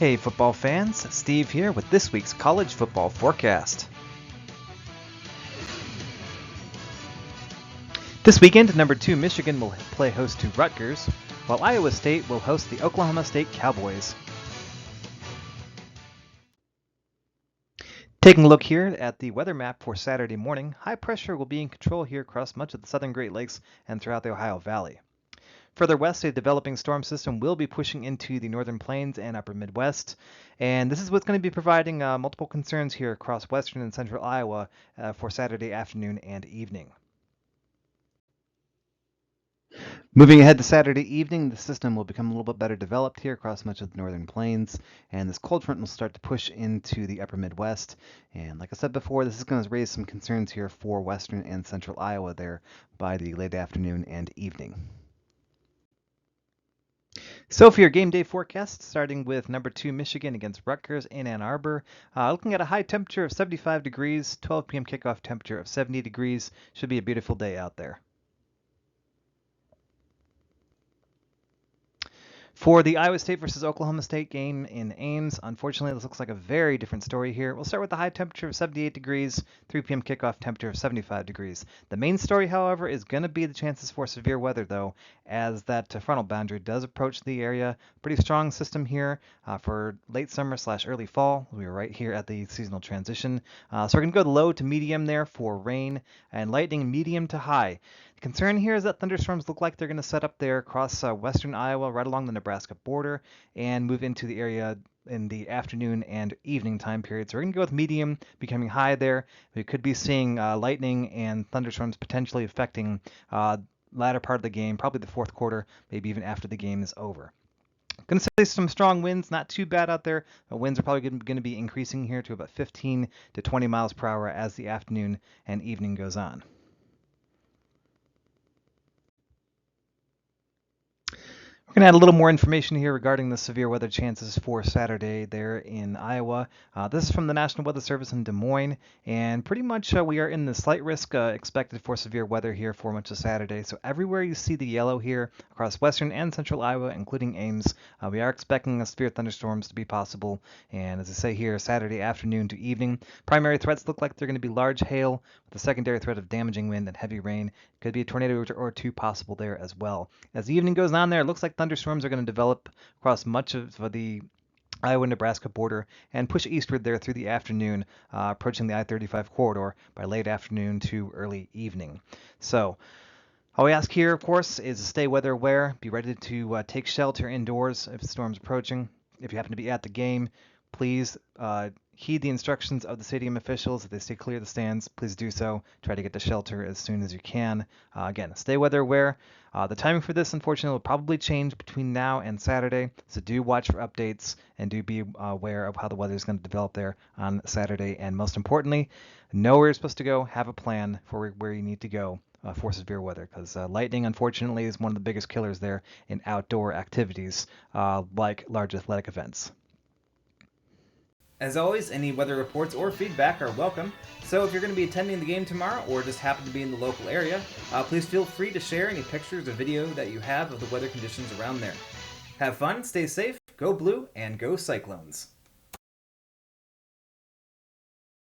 Hey football fans, Steve here with this week's college football forecast. This weekend, number 2 Michigan will play host to Rutgers, while Iowa State will host the Oklahoma State Cowboys. Taking a look here at the weather map for Saturday morning, high pressure will be in control here across much of the southern Great Lakes and throughout the Ohio Valley. Further west, a developing storm system will be pushing into the northern plains and upper Midwest, and this is what's going to be providing multiple concerns here across western and central Iowa for Saturday afternoon and evening. Moving ahead to Saturday evening, the system will become a little bit better developed here across much of the northern plains, and this cold front will start to push into the upper Midwest. And like I said before, this is going to raise some concerns here for western and central Iowa there by the late afternoon and evening. So for your game day forecast, starting with number 2 Michigan against Rutgers in Ann Arbor, looking at a high temperature of 75 degrees, 12 p.m. kickoff temperature of 70 degrees. Should be a beautiful day out there. For the Iowa State versus Oklahoma State game in Ames, unfortunately, this looks like a very different story here. We'll start with the high temperature of 78 degrees, 3 p.m. kickoff temperature of 75 degrees. The main story, however, is going to be the chances for severe weather, though, as that frontal boundary does approach the area. Pretty strong system here for late summer / early fall. We were right here at the seasonal transition. So we're going to go low to medium there for rain, and lightning medium to high. The concern here is that thunderstorms look like they're going to set up there across western Iowa, right along the Nebraska border, and move into the area in the afternoon and evening time period. So we're going to go with medium becoming high there. We could be seeing lightning and thunderstorms potentially affecting latter part of the game, probably the fourth quarter, maybe even after the game is over. Going to say some strong winds, not too bad out there. Winds are probably going to be increasing here to about 15 to 20 miles per hour as the afternoon and evening goes on. We're going to add a little more information here regarding the severe weather chances for Saturday there in Iowa. This is from the National Weather Service in Des Moines, and pretty much we are in the slight risk expected for severe weather here for much of Saturday. So everywhere you see the yellow here across western and central Iowa, including Ames, we are expecting severe thunderstorms to be possible. And as I say here, Saturday afternoon to evening, primary threats look like they're going to be large hail with a secondary threat of damaging wind and heavy rain. Could be a tornado or two possible there as well. As the evening goes on there, it looks like thunderstorms are going to develop across much of the Iowa-Nebraska border and push eastward there through the afternoon, approaching the I-35 corridor by late afternoon to early evening. So all we ask here, of course, is to stay weather aware. Be ready to take shelter indoors if the storm's approaching. If you happen to be at the game, please heed the instructions of the stadium officials. If they stay clear of the stands, please do so. Try to get to shelter as soon as you can. Again, stay weather aware. The timing for this, unfortunately, will probably change between now and Saturday, so do watch for updates and do be aware of how the weather is going to develop there on Saturday. And most importantly, know where you're supposed to go. Have a plan for where you need to go for severe weather, because lightning, unfortunately, is one of the biggest killers there in outdoor activities like large athletic events. As always, any weather reports or feedback are welcome, so if you're going to be attending the game tomorrow or just happen to be in the local area, please feel free to share any pictures or video that you have of the weather conditions around there. Have fun, stay safe, go blue, and go Cyclones!